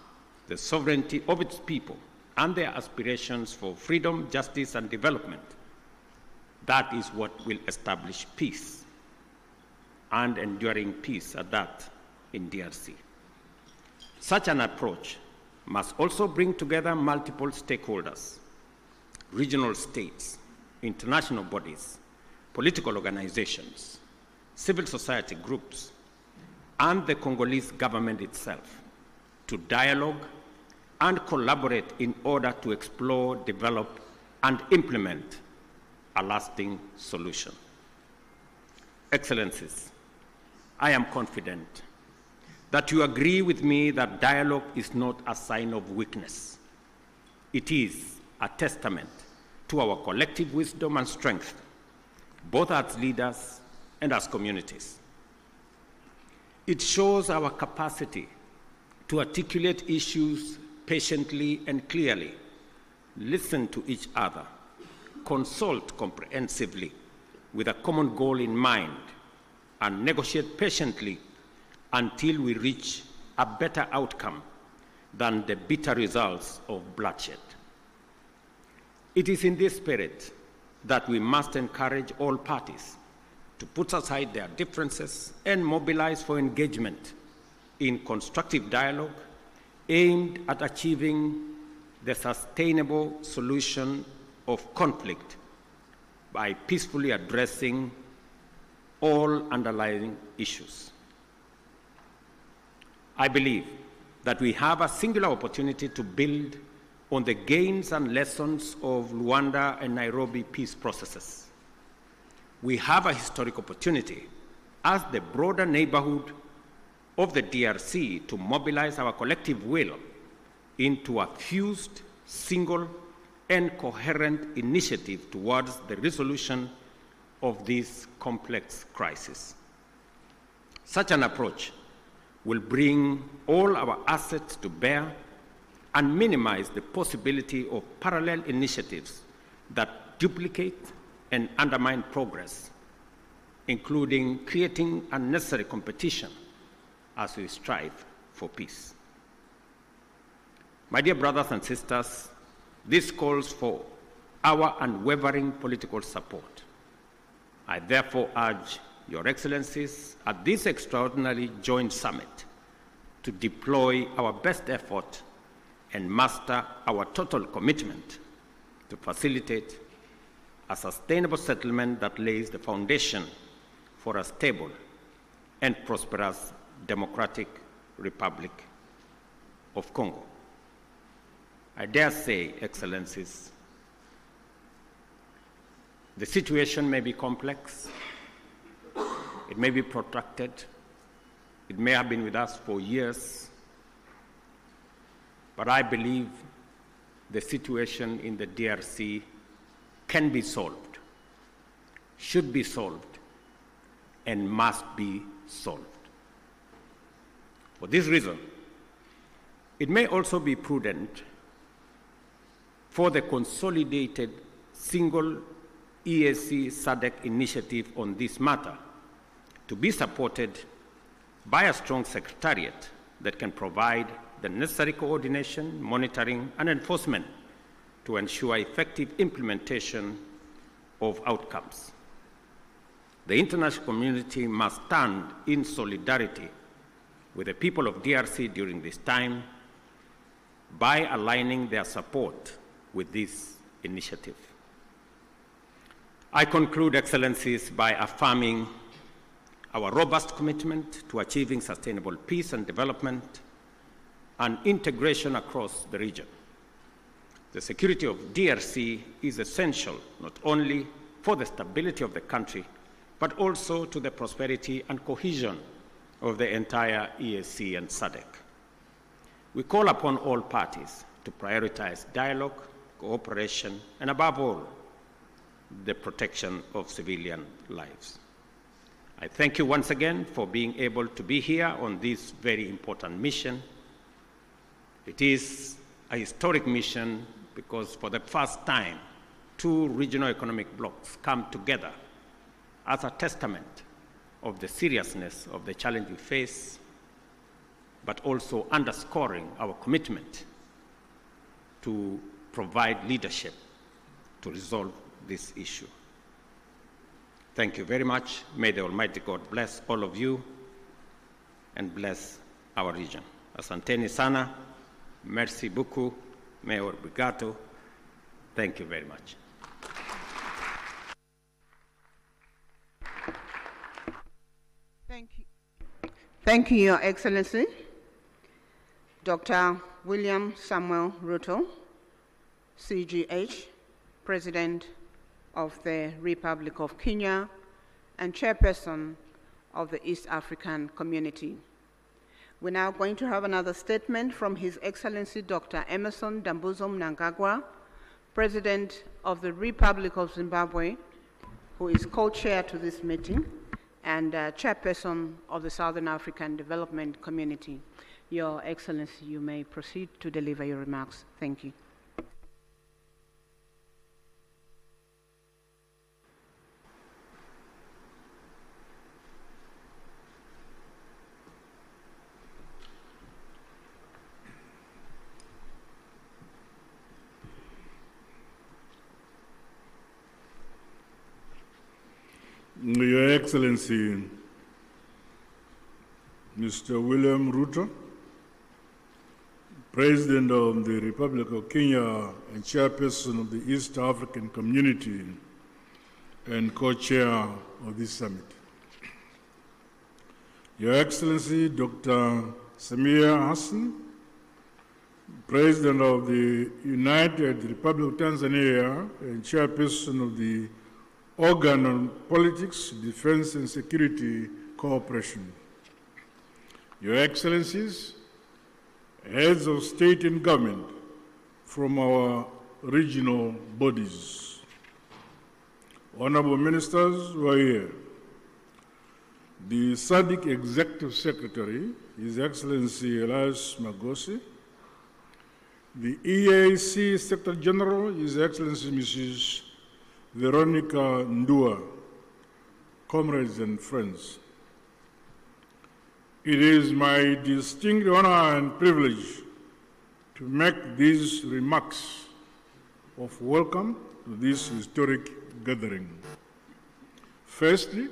the sovereignty of its people and their aspirations for freedom, justice, and development. That is what will establish peace, and enduring peace at that, in DRC. Such an approach must also bring together multiple stakeholders, regional states, international bodies, political organizations, civil society groups, and the Congolese government itself to dialogue and collaborate in order to explore, develop, and implement a lasting solution. Excellencies, I am confident that you agree with me that dialogue is not a sign of weakness. It is a testament to our collective wisdom and strength, both as leaders and as communities. It shows our capacity to articulate issues patiently and clearly, listen to each other, consult comprehensively with a common goal in mind, and negotiate patiently until we reach a better outcome than the bitter results of bloodshed. It is in this spirit that we must encourage all parties to put aside their differences and mobilize for engagement in constructive dialogue aimed at achieving the sustainable solution of conflict by peacefully addressing all underlying issues. I believe that we have a singular opportunity to build on the gains and lessons of Luanda and Nairobi peace processes. We have a historic opportunity as the broader neighborhood of the DRC to mobilize our collective will into a fused, single, and coherent initiative towards the resolution of this complex crisis. Such an approach will bring all our assets to bear and minimize the possibility of parallel initiatives that duplicate and undermine progress, including creating unnecessary competition as we strive for peace. My dear brothers and sisters, this calls for our unwavering political support. I therefore urge Your Excellencies at this extraordinary joint summit to deploy our best effort and muster our total commitment to facilitate a sustainable settlement that lays the foundation for a stable and prosperous Democratic Republic of Congo. I dare say, Excellencies, the situation may be complex, it may be protracted, it may have been with us for years, but I believe the situation in the DRC can be solved, should be solved, and must be solved. For this reason, it may also be prudent for the consolidated single EAC Sadc initiative on this matter to be supported by a strong secretariat that can provide the necessary coordination, monitoring, and enforcement to ensure effective implementation of outcomes. The international community must stand in solidarity with the people of DRC during this time by aligning their support with this initiative. I conclude, Excellencies, by affirming our robust commitment to achieving sustainable peace and development and integration across the region. The security of DRC is essential not only for the stability of the country, but also to the prosperity and cohesion of the entire EAC and SADC. We call upon all parties to prioritize dialogue, cooperation, and above all, the protection of civilian lives. I thank you once again for being able to be here on this very important mission. It is a historic mission because for the first time, two regional economic blocs come together as a testament of the seriousness of the challenge we face, but also underscoring our commitment to provide leadership to resolve this issue. Thank you very much. May the Almighty God bless all of you and bless our region. Asanteni sana, merci beaucoup, Mayor Brigato. Thank you very much. Thank you, Your Excellency, Dr. William Samuel Ruto, CGH, President of the Republic of Kenya and Chairperson of the East African Community. We're now going to have another statement from His Excellency Dr. Emmerson Dambuzo Mnangagwa, President of the Republic of Zimbabwe, who is co-chair to this meeting, and Chairperson of the Southern African Development Community. Your Excellency, you may proceed to deliver your remarks. Thank you. Your Excellency, Mr. William Ruto, President of the Republic of Kenya and Chairperson of the East African Community and co-chair of this summit. Your Excellency, Dr. Samia Hassan, President of the United Republic of Tanzania and Chairperson of the Organ on Politics, Defense and Security Cooperation. Your Excellencies, heads of state and government from our regional bodies, honorable ministers who are here, the Sadc Executive Secretary, His Excellency Elias Magosi, the EAC Secretary General, His Excellency Mrs. Veronica Ndua, comrades and friends. It is my distinct honor and privilege to make these remarks of welcome to this historic gathering. Firstly,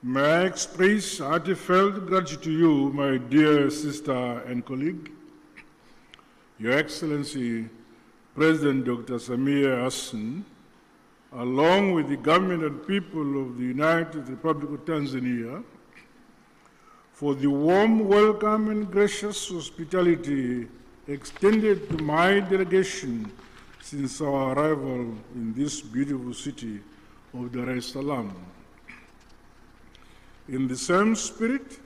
may I express heartfelt gratitude to you, my dear sister and colleague, Your Excellency, President Dr. Samia Hassan, along with the government and people of the United Republic of Tanzania, for the warm welcome and gracious hospitality extended to my delegation since our arrival in this beautiful city of Dar es Salaam. In the same spirit,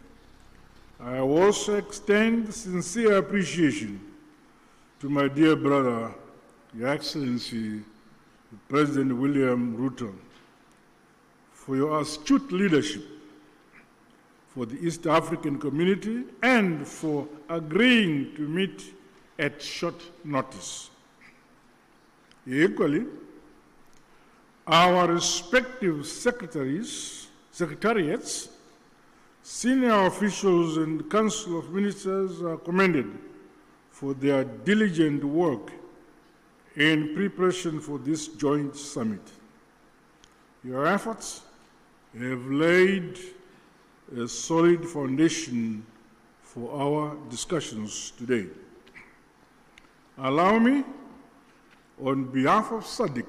I also extend sincere appreciation to my dear brother, Your Excellency, President William Ruto, for your astute leadership for the East African community and for agreeing to meet at short notice. Equally, our respective secretariats, senior officials and Council of Ministers are commended for their diligent work in preparation for this joint summit. Your efforts have laid a solid foundation for our discussions today. Allow me, on behalf of Sadc,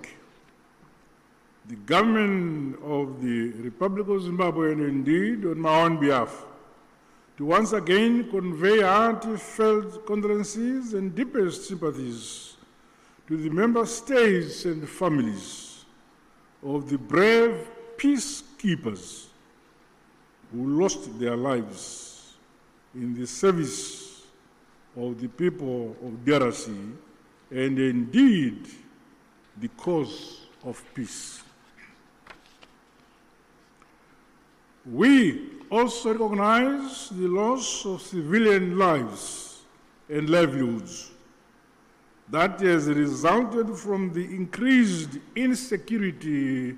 the government of the Republic of Zimbabwe, and indeed on my own behalf, to once again convey heartfelt condolences and deepest sympathies to the member states and families of the brave peacekeepers who lost their lives in the service of the people of DRC and indeed the cause of peace. We also recognize the loss of civilian lives and livelihoods that has resulted from the increased insecurity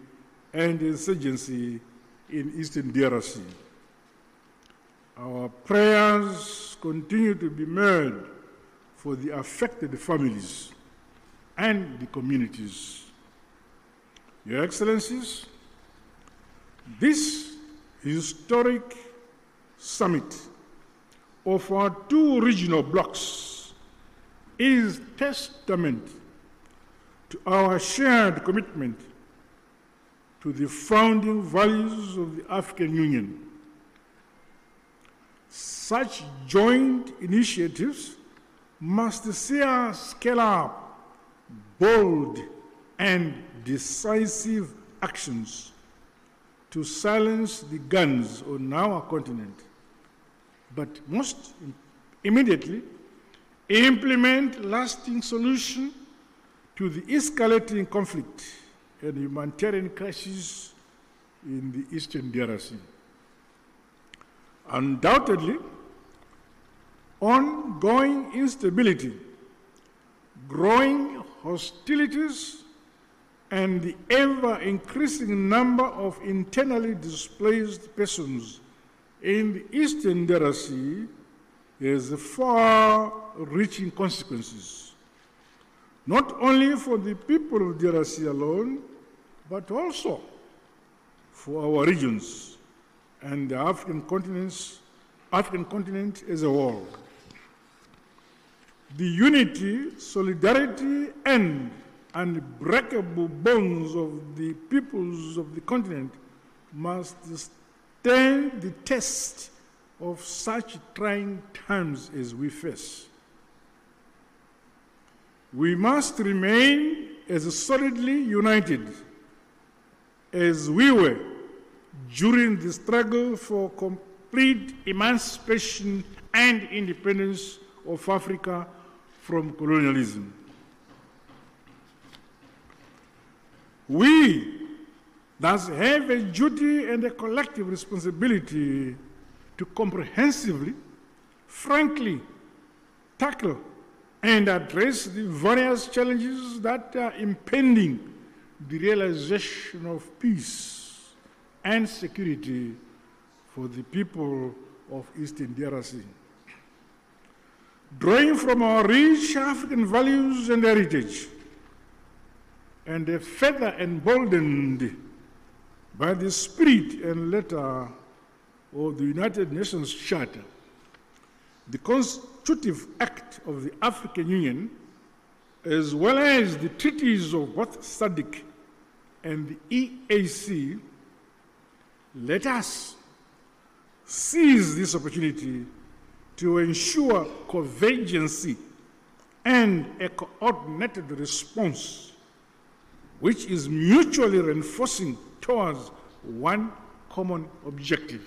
and insurgency in Eastern DRC. Our prayers continue to be made for the affected families and the communities. Your Excellencies, this historic summit of our two regional blocs is testament to our shared commitment to the founding values of the African Union. Such joint initiatives must see us scale up bold and decisive actions to silence the guns on our continent, but most immediately implement lasting solution to the escalating conflict and humanitarian crisis in the Eastern DRC. Undoubtedly, ongoing instability, growing hostilities, and the ever-increasing number of internally displaced persons in the Eastern DRC has far-reaching consequences, not only for the people of DRC alone, but also for our regions and the African continent as a whole. The unity, solidarity, and unbreakable bonds of the peoples of the continent must stand the test of such trying times as we face. We must remain as solidly united as we were during the struggle for complete emancipation and independence of Africa from colonialism. We thus have a duty and a collective responsibility to comprehensively, frankly, tackle and address the various challenges that are impeding the realization of peace and security for the people of Eastern DRC. Drawing from our rich African values and heritage, and further emboldened by the spirit and letter of the United Nations Charter, the constitutive act of the African Union, as well as the treaties of both Sadc and the EAC, let us seize this opportunity to ensure convergence and a coordinated response which is mutually reinforcing towards one common objective.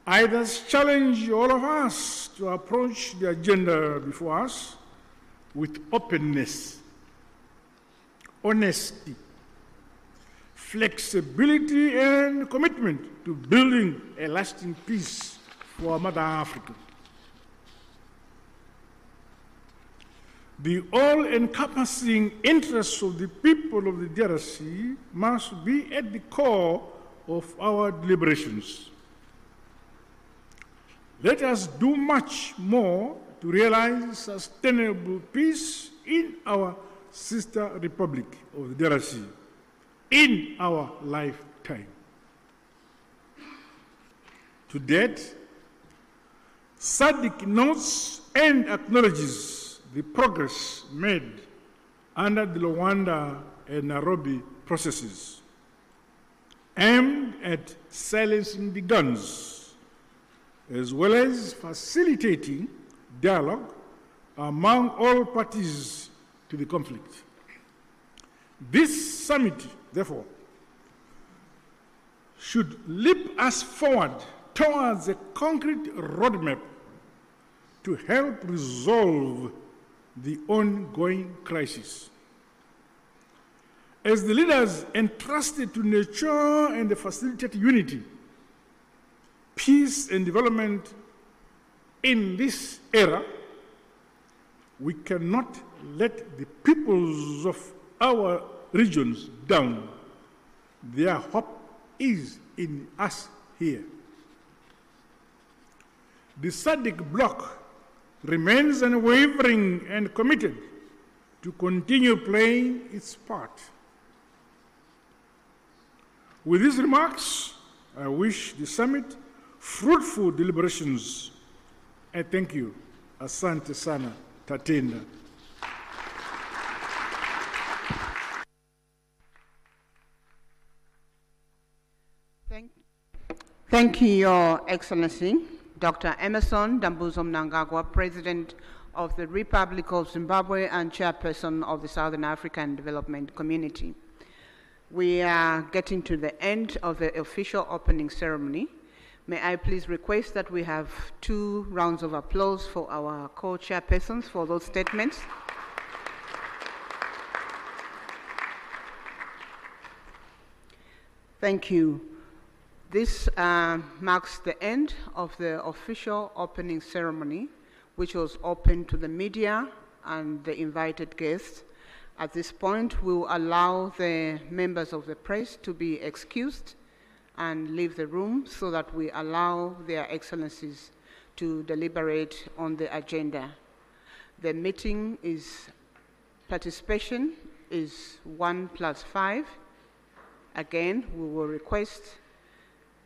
I thus challenge all of us to approach the agenda before us with openness, honesty, flexibility, and commitment to building a lasting peace for Mother Africa. The all-encompassing interests of the people of the DRC must be at the core of our deliberations. Let us do much more to realize sustainable peace in our sister republic of the DRC in our lifetime. To date, Sadc notes and acknowledges the progress made under the Luanda and Nairobi processes aimed at silencing the guns, as well as facilitating dialogue among all parties to the conflict. This summit, therefore, should leap us forward towards a concrete roadmap to help resolve the ongoing crisis. As the leaders entrusted to nurture and facilitate unity, peace and development in this era, we cannot let the peoples of our regions down. Their hope is in us here. The Sadc bloc remains unwavering and committed to continue playing its part. With these remarks, I wish the summit fruitful deliberations. I thank you. Asante sana, tatenda. Thank you, Your Excellency, Dr. Emerson Dambuzo Mnangagwa, President of the Republic of Zimbabwe and Chairperson of the Southern African Development Community. We are getting to the end of the official opening ceremony. May I please request that we have 2 rounds of applause for our co-chairpersons for those statements. Thank you. This marks the end of the official opening ceremony, which was open to the media and the invited guests. At this point, we will allow the members of the press to be excused and leave the room so that we allow their excellencies to deliberate on the agenda. The meeting participation is 1+5. Again, we will request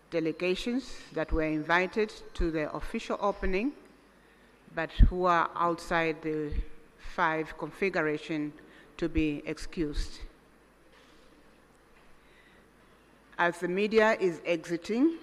delegations that were invited to the official opening, but who are outside the 5 configuration to be excused. As the media is exiting,